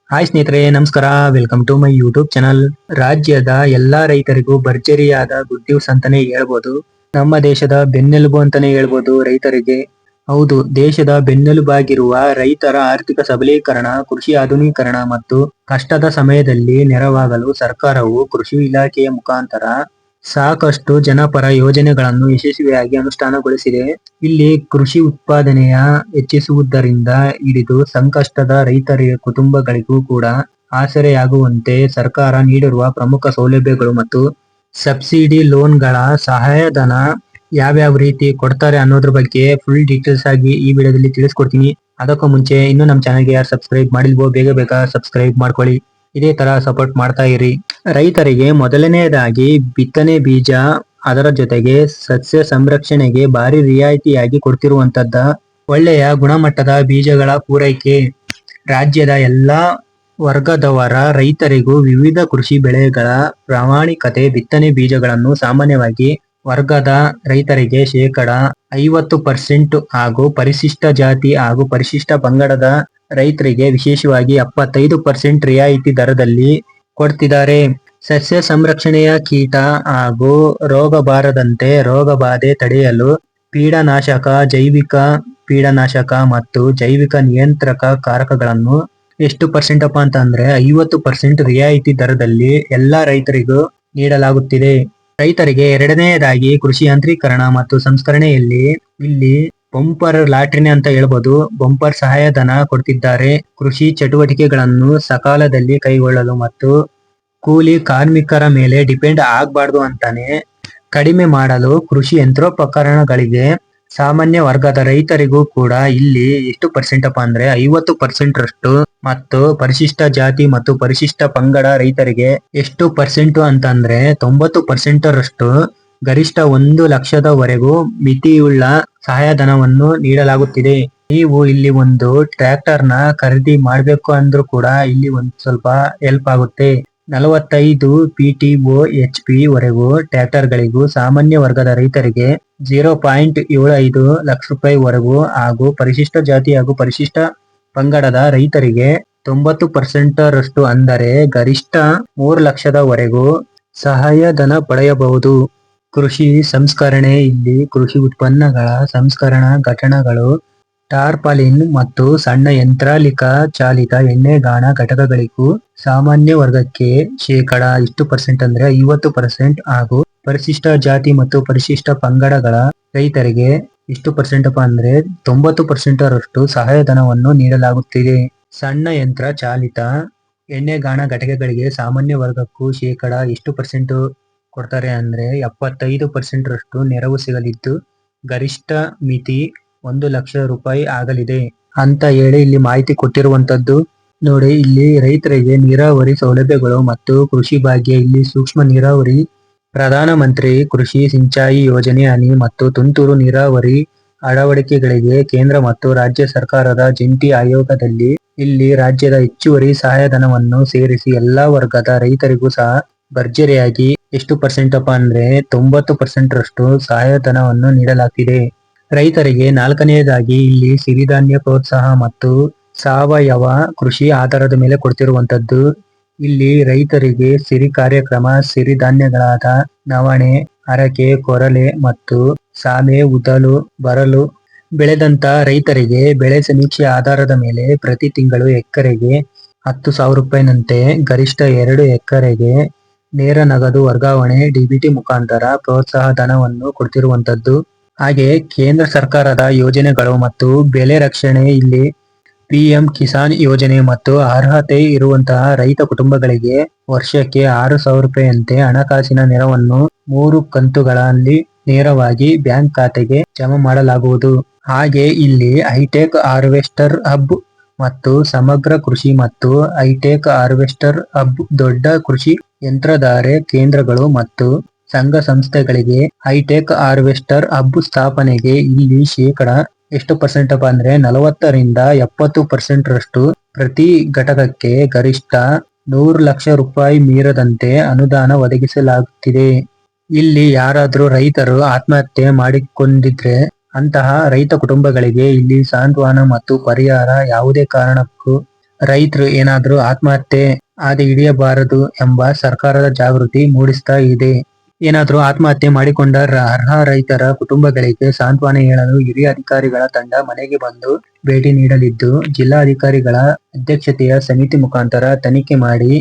Hi ಸ್ನೇಹಿತರೆ, ನಮಸ್ಕಾರ. Welcome to my YouTube channel. ರಾಜ್ಯದ ಎಲ್ಲಾ ರೈತರಿಗೂ ಭರ್ಜರಿಯಾದ ಗುಡ್ ನ್ಯೂಸ್ ಅಂತಾನೆ ಹೇಳ್ಬೋದು. ನಮ್ಮ ದೇಶದ ಬೆನ್ನೆಲುಬು ಅಂತಾನೆ ಹೇಳ್ಬೋದು ರೈತರಿಗೆ. ಹೌದು, ದೇಶದ ಬೆನ್ನೆಲುಬಾಗಿರುವ ರೈತರ ಆರ್ಥಿಕ ಸಬಲೀಕರಣ, ಕೃಷಿ ಆಧುನೀಕರಣ ಮತ್ತು ಕಷ್ಟದ ಸಮಯದಲ್ಲಿ ನೆರವಾಗಲು ಸರ್ಕಾರವು ಕೃಷಿ ಇಲಾಖೆಯ ಮುಖಾಂತರ ಸಾಕಷ್ಟು ಜನಪರ ಯೋಜನೆಗಳನ್ನು ಯಶಸ್ವಿಯಾಗಿ ಅನುಷ್ಠಾನಗೊಳಿಸಿದೆ. ಇಲ್ಲಿ ಕೃಷಿ ಉತ್ಪಾದನೆಯ ಹೆಚ್ಚಿಸುವುದರಿಂದ ಹಿಡಿದು ಸಂಕಷ್ಟದ ರೈತರ ಕುಟುಂಬಗಳಿಗೂ ಕೂಡ ಆಸರೆಯಾಗುವಂತೆ ಸರ್ಕಾರ ನೀಡಿರುವ ಪ್ರಮುಖ ಸೌಲಭ್ಯಗಳು ಮತ್ತು ಸಬ್ಸಿಡಿ ಲೋನ್ಗಳ ಸಹಾಯಧನ ಯಾವ್ಯಾವ ರೀತಿ ಕೊಡ್ತಾರೆ ಅನ್ನೋದ್ರ ಬಗ್ಗೆ ಫುಲ್ ಡೀಟೇಲ್ಸ್ ಆಗಿ ಈ ವಿಡಿಯೋದಲ್ಲಿ ತಿಳಿಸ್ಕೊಡ್ತೀನಿ. ಅದಕ್ಕೂ ಮುಂಚೆ ಇನ್ನೂ ನಮ್ಮ ಚಾನಲ್ಗೆ ಯಾರು ಸಬ್ಸ್ಕ್ರೈಬ್ ಮಾಡಿಲ್ವೋ ಬೇಗ ಬೇಗ ಸಬ್ಸ್ಕ್ರೈಬ್ ಮಾಡ್ಕೊಳ್ಳಿ. ಇದೇ ತರ ಸಪೋರ್ಟ್ ಮಾಡ್ತಾ ಇರಿ. ರೈತರಿಗೆ ಮೊದಲನೆಯದಾಗಿ ಬಿತ್ತನೆ ಬೀಜ, ಅದರ ಜೊತೆಗೆ ಸಸ್ಯ ಸಂರಕ್ಷಣೆಗೆ ಭಾರಿ ರಿಯಾಯಿತಿಯಾಗಿ ಕೊಡ್ತಿರುವಂತದ್ದ ಒಳ್ಳೆಯ ಗುಣಮಟ್ಟದ ಬೀಜಗಳ ಪೂರೈಕೆ. ರಾಜ್ಯದ ಎಲ್ಲಾ ವರ್ಗದವರ ರೈತರಿಗೂ ವಿವಿಧ ಕೃಷಿ ಬೆಳೆಗಳ ಪ್ರಾಮಾಣಿಕತೆ ಬಿತ್ತನೆ ಬೀಜಗಳನ್ನು ಸಾಮಾನ್ಯವಾಗಿ ವರ್ಗದ ರೈತರಿಗೆ ಶೇಕಡ 50% ಹಾಗೂ ಪರಿಶಿಷ್ಟ ಜಾತಿ ಹಾಗೂ ಪರಿಶಿಷ್ಟ ಪಂಗಡದ ರೈತರಿಗೆ ವಿಶೇಷವಾಗಿ 75% ರಿಯಾಯಿತಿ ದರದಲ್ಲಿ ಕೊಡ್ತಿದ್ದಾರೆ. ಸಸ್ಯ ಸಂರಕ್ಷಣೆಯ ಕೀಟ ಹಾಗೂ ರೋಗ ಬಾರದಂತೆ ರೋಗ ಬಾಧೆ ತಡೆಯಲು ಪೀಡನಾಶಕ, ಜೈವಿಕ ಪೀಡನಾಶಕ ಮತ್ತು ಜೈವಿಕ ನಿಯಂತ್ರಕ ಕಾರಕಗಳನ್ನು ಎಷ್ಟು ಪರ್ಸೆಂಟ್ ಅಪ್ಪ ಅಂತಂದ್ರೆ 50% ರಿಯಾಯಿತಿ ದರದಲ್ಲಿ ಎಲ್ಲಾ ರೈತರಿಗೂ ನೀಡಲಾಗುತ್ತಿದೆ. ರೈತರಿಗೆ ಎರಡನೆಯದಾಗಿ ಕೃಷಿ ಯಾಂತ್ರೀಕರಣ ಮತ್ತು ಸಂಸ್ಕರಣೆಯಲ್ಲಿ ಇಲ್ಲಿ ಬಂಪರ್ ಲಾಟ್ರಿನೇ ಅಂತ ಹೇಳ್ಬೋದು, ಬಂಪರ್ ಸಹಾಯಧನ ಕೊಡ್ತಿದ್ದಾರೆ. ಕೃಷಿ ಚಟುವಟಿಕೆಗಳನ್ನು ಸಕಾಲದಲ್ಲಿ ಕೈಗೊಳ್ಳಲು ಮತ್ತು ಕೂಲಿ ಕಾರ್ಮಿಕರ ಮೇಲೆ ಡಿಪೆಂಡ್ ಆಗ್ಬಾರ್ದು ಅಂತಾನೆ ಕಡಿಮೆ ಮಾಡಲು ಕೃಷಿ ಯಂತ್ರೋಪಕರಣಗಳಿಗೆ ಸಾಮಾನ್ಯ ವರ್ಗದ ರೈತರಿಗೂ ಕೂಡ ಇಲ್ಲಿ ಎಷ್ಟು ಪರ್ಸೆಂಟ್ ಅಪ್ಪ ಅಂದ್ರೆ 50% ರಷ್ಟು ಮತ್ತು ಪರಿಶಿಷ್ಟ ಜಾತಿ ಮತ್ತು ಪರಿಶಿಷ್ಟ ಪಂಗಡ ರೈತರಿಗೆ ಎಷ್ಟು ಪರ್ಸೆಂಟ್ ಅಂತಂದ್ರೆ 90% ರಷ್ಟು ಗರಿಷ್ಠ 1 ಲಕ್ಷದವರೆಗೂ ಮಿತಿಯುಳ್ಳ ಸಹಾಯಧನವನ್ನು ನೀಡಲಾಗುತ್ತಿದೆ. ನೀವು ಇಲ್ಲಿ ಒಂದು ಟ್ರ್ಯಾಕ್ಟರ್ ನ ಖರೀದಿ ಮಾಡ್ಬೇಕು ಅಂದ್ರೂ ಕೂಡ ಇಲ್ಲಿ ಒಂದ್ ಸ್ವಲ್ಪ ಹೆಲ್ಪ್ ಆಗುತ್ತೆ. 45 PTO HP ವರೆಗೂ ಟ್ರ್ಯಾಕ್ಟರ್ ಗಳಿಗೂ ಸಾಮಾನ್ಯ ವರ್ಗದ ರೈತರಿಗೆ 0.75 ಲಕ್ಷ ರೂಪಾಯಿ ವರೆಗೂ ಹಾಗೂ ಪರಿಶಿಷ್ಟ ಜಾತಿ ಹಾಗೂ ಪರಿಶಿಷ್ಟ ಪಂಗಡದ ರೈತರಿಗೆ 90% ರಷ್ಟು ಅಂದರೆ ಗರಿಷ್ಠ 3 ಲಕ್ಷದವರೆಗೂ ಸಹಾಯಧನ ಪಡೆಯಬಹುದು. ಕೃಷಿ ಸಂಸ್ಕರಣೆ ಇಲ್ಲಿ ಕೃಷಿ ಉತ್ಪನ್ನಗಳ ಸಂಸ್ಕರಣಾ ಘಟಕಗಳು, ಟಾರ್ಪಾಲಿನ್ ಮತ್ತು ಸಣ್ಣ ಯಂತ್ರಾಲಿಕ ಚಾಲಿತ ಎಣ್ಣೆಗಾಣ ಘಟಕಗಳಿಗೂ ಸಾಮಾನ್ಯ ವರ್ಗಕ್ಕೆ ಶೇಕಡ ಎಷ್ಟು ಪರ್ಸೆಂಟ್ ಅಂದ್ರೆ 50% ಹಾಗೂ ಪರಿಶಿಷ್ಟ ಜಾತಿ ಮತ್ತು ಪರಿಶಿಷ್ಟ ಪಂಗಡಗಳ ರೈತರಿಗೆ ಎಷ್ಟು ಪರ್ಸೆಂಟ್ ಅಪ್ಪ ಅಂದ್ರೆ 90% ರಷ್ಟು ಸಹಾಯಧನವನ್ನು ನೀಡಲಾಗುತ್ತಿದೆ. ಸಣ್ಣ ಯಂತ್ರ ಚಾಲಿತ ಎಣ್ಣೆಗಾಣ ಘಟಕಗಳಿಗೆ ಸಾಮಾನ್ಯ ವರ್ಗಕ್ಕೂ ಶೇಕಡ ಎಷ್ಟು ಪರ್ಸೆಂಟ್ ಕೊಡ್ತಾರೆ ಅಂದ್ರೆ 75% ರಷ್ಟು ನೆರವು ಸಿಗಲಿದ್ದು ಗರಿಷ್ಠ ಮಿತಿ 1 ಲಕ್ಷ ರೂಪಾಯಿ ಆಗಲಿದೆ ಅಂತ ಹೇಳಿ ಇಲ್ಲಿ ಮಾಹಿತಿ ಕೊಟ್ಟಿರುವಂತದ್ದು. ನೋಡಿ, ಇಲ್ಲಿ ರೈತರಿಗೆ ನೀರಾವರಿ ಸೌಲಭ್ಯಗಳು ಮತ್ತು ಕೃಷಿ ಭಾಗ್ಯ. ಇಲ್ಲಿ ಸೂಕ್ಷ್ಮ ನೀರಾವರಿ, ಪ್ರಧಾನ ಮಂತ್ರಿ ಕೃಷಿ ಸಿಂಚಾಯಿ ಯೋಜನೆ, ಹನಿ ಮತ್ತು ತುಂತುರು ನೀರಾವರಿ ಅಳವಡಿಕೆಗಳಿಗೆ ಕೇಂದ್ರ ಮತ್ತು ರಾಜ್ಯ ಸರ್ಕಾರದ ಜಂಟಿ ಆಯೋಗದಲ್ಲಿ ಇಲ್ಲಿ ರಾಜ್ಯದ ಹೆಚ್ಚುವರಿ ಸಹಾಯಧನವನ್ನು ಸೇರಿಸಿ ಎಲ್ಲಾ ವರ್ಗದ ರೈತರಿಗೂ ಸಹ ಭರ್ಜರಿಯಾಗಿ ಎಷ್ಟು ಪರ್ಸೆಂಟ್ ಅಪ್ಪ ಅಂದ್ರೆ 90% ರಷ್ಟು ಸಹಾಯಧನವನ್ನು ನೀಡಲಾಗ್ತಿದೆ. ರೈತರಿಗೆ ನಾಲ್ಕನೆಯದಾಗಿ ಇಲ್ಲಿ ಸಿರಿಧಾನ್ಯ ಪ್ರೋತ್ಸಾಹ ಮತ್ತು ಸಾವಯವ ಕೃಷಿ ಆಧಾರದ ಮೇಲೆ ಕೊಡ್ತಿರುವಂತದ್ದು. ಇಲ್ಲಿ ರೈತರಿಗೆ ಸಿರಿ ಕಾರ್ಯಕ್ರಮ, ಸಿರಿಧಾನ್ಯಗಳಾದ ನವಣೆ, ಅರಕೆ, ಕೊರಲೆ ಮತ್ತು ಸಾಮೆ, ಉದಲು ಬರಲು ಬೆಳೆದಂತ ರೈತರಿಗೆ ಬೆಳೆ ಸಮೀಕ್ಷೆ ಆಧಾರದ ಮೇಲೆ ಪ್ರತಿ ತಿಂಗಳು ಎಕರೆಗೆ 10,000 ರೂಪಾಯಿನಂತೆ ಗರಿಷ್ಠ 2 ಎಕರೆಗೆ ನೇರ ನಗದು ವರ್ಗಾವಣೆ DBT ಮುಖಾಂತರ ಪ್ರೋತ್ಸಾಹ ಧನವನ್ನು ಕೊಡ್ತಿರುವಂತದ್ದು. ಹಾಗೆ ಕೇಂದ್ರ ಸರ್ಕಾರದ ಯೋಜನೆಗಳು ಮತ್ತು ಬೆಲೆ ರಕ್ಷಣೆ ಇಲ್ಲಿ PM ಕಿಸಾನ್ ಯೋಜನೆ ಮತ್ತು ಅರ್ಹತೆ ಇರುವಂತಹ ರೈತ ಕುಟುಂಬಗಳಿಗೆ ವರ್ಷಕ್ಕೆ 6,000 ರೂಪಾಯಿಯಂತೆ ಹಣಕಾಸಿನ ನೆರವನ್ನು 3 ಕಂತುಗಳಲ್ಲಿ ನೇರವಾಗಿ ಬ್ಯಾಂಕ್ ಖಾತೆಗೆ ಜಮಾ ಮಾಡಲಾಗುವುದು. ಹಾಗೆ ಇಲ್ಲಿ ಹೈಟೆಕ್ ಹಾರ್ವೆಸ್ಟರ್ ಹಬ್ ಮತ್ತು ಸಮಗ್ರ ಕೃಷಿ ಮತ್ತು ಹೈಟೆಕ್ ಹಾರ್ವೆಸ್ಟರ್ ಹಬ್ ದೊಡ್ಡ ಕೃಷಿ ಯಂತ್ರಧಾರೆ ಕೇಂದ್ರಗಳು ಮತ್ತು ಸಂಘ ಸಂಸ್ಥೆಗಳಿಗೆ ಹೈಟೆಕ್ ಹಾರ್ವೆಸ್ಟರ್ ಹಬ್ ಸ್ಥಾಪನೆಗೆ ಇಲ್ಲಿ ಶೇಕಡ ಎಷ್ಟು ಪರ್ಸೆಂಟ್ ಅಪ್ಪ ಅಂದ್ರೆ 40ರಿಂದ 70% ರಷ್ಟು ಪ್ರತಿ ಘಟಕಕ್ಕೆ ಗರಿಷ್ಠ 100 ಲಕ್ಷ ರೂಪಾಯಿ ಮೀರದಂತೆ ಅನುದಾನ ಒದಗಿಸಲಾಗುತ್ತಿದೆ. ಇಲ್ಲಿ ಯಾರಾದ್ರೂ ರೈತರು ಆತ್ಮಹತ್ಯೆ ಮಾಡಿಕೊಂಡಿದ್ರೆ ಅಂತಹ ರೈತ ಕುಟುಂಬಗಳಿಗೆ ಇಲ್ಲಿ ಸಾಂತ್ವನ ಮತ್ತು ಪರಿಹಾರ ಯಾವುದೇ ಕಾರಣಕ್ಕೂ ರೈತರು ಏನಾದ್ರೂ ಆತ್ಮಹತ್ಯೆ ಆದ ಹಿಡಿಯಬಾರದು ಎಂಬ ಸರ್ಕಾರದ ಜಾಗೃತಿ ಮೂಡಿಸ್ತಾ ಇದೆ. ಏನಾದ್ರೂ ಆತ್ಮಹತ್ಯೆ ಮಾಡಿಕೊಂಡ ಅರ್ಹ ರೈತರ ಕುಟುಂಬಗಳಿಗೆ ಸಾಂತ್ವನ ಹೇಳಲು ಹಿರಿಯ ಅಧಿಕಾರಿಗಳ ತಂಡ ಮನೆಗೆ ಬಂದು ಭೇಟಿ ನೀಡಲಿದ್ದು, ಜಿಲ್ಲಾಧಿಕಾರಿಗಳ ಅಧ್ಯಕ್ಷತೆಯ ಸಮಿತಿ ಮುಖಾಂತರ ತನಿಖೆ ಮಾಡಿ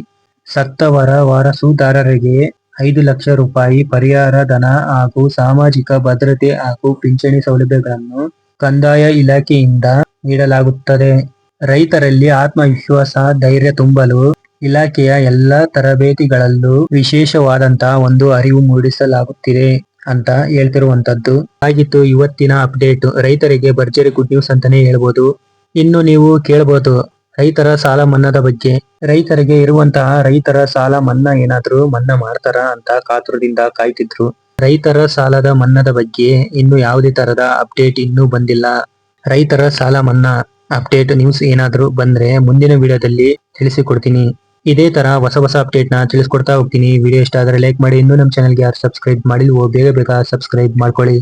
ಸತ್ತವರ ವಾರಸುದಾರರಿಗೆ 5 ಲಕ್ಷ ರೂಪಾಯಿ ಪರಿಹಾರ ಧನ ಹಾಗೂ ಸಾಮಾಜಿಕ ಭದ್ರತೆ ಹಾಗೂ ಪಿಂಚಣಿ ಸೌಲಭ್ಯಗಳನ್ನು ಕಂದಾಯ ಇಲಾಖೆಯಿಂದ ನೀಡಲಾಗುತ್ತದೆ. ರೈತರಲ್ಲಿ ಆತ್ಮವಿಶ್ವಾಸ, ಧೈರ್ಯ ತುಂಬಲು ಇಲಾಖೆಯ ಎಲ್ಲಾ ತರಬೇತಿಗಳಲ್ಲೂ ವಿಶೇಷವಾದಂತಹ ಒಂದು ಅರಿವು ಮೂಡಿಸಲಾಗುತ್ತಿದೆ ಅಂತ ಹೇಳ್ತಿರುವಂತದ್ದು. ಆಗಿತ್ತು ಇವತ್ತಿನ ಅಪ್ಡೇಟ್. ರೈತರಿಗೆ ಭರ್ಜರಿ ಗುಡ್ ನ್ಯೂಸ್ ಅಂತಾನೆ ಹೇಳ್ಬೋದು. ಇನ್ನು ನೀವು ಕೇಳಬಹುದು ರೈತರ ಸಾಲ ಮನ್ನಾದ ಬಗ್ಗೆ. ರೈತರಿಗೆ ಇರುವಂತಹ ರೈತರ ಸಾಲ ಮನ್ನಾ ಏನಾದ್ರೂ ಮನ್ನಾ ಮಾಡ್ತಾರ ಅಂತ ಕಾತುರದಿಂದ ಕಾಯ್ತಿದ್ರು. ರೈತರ ಸಾಲದ ಮನ್ನಾದ ಬಗ್ಗೆ ಇನ್ನು ಯಾವುದೇ ತರದ ಅಪ್ಡೇಟ್ ಇನ್ನೂ ಬಂದಿಲ್ಲ. ರೈತರ ಸಾಲ ಮನ್ನಾ ಅಪ್ಡೇಟ್ ನ್ಯೂಸ್ ಏನಾದ್ರೂ ಬಂದ್ರೆ ಮುಂದಿನ ವಿಡಿಯೋದಲ್ಲಿ ತಿಳಿಸಿಕೊಡ್ತೀನಿ. ಇದೇ ತರ ಹೊಸ ಅಪ್ಡೇಟ್ ನ ತಿಳಿಸ್ಕೊಡ್ತಾ ಹೋಗ್ತೀನಿ. ವಿಡಿಯೋ ಇಷ್ಟ ಆದರೆ ಲೈಕ್ ಮಾಡಿ. ಇನ್ನೂ ನಮ್ಮ ಚಾನಲ್ಗೆ ಯಾರು ಸಬ್ಸ್ಕ್ರೈಬ್ ಮಾಡಿಲ್ವೋ ಬೇಗ ಸಬ್ಸ್ಕ್ರೈಬ್ ಮಾಡ್ಕೊಳ್ಳಿ.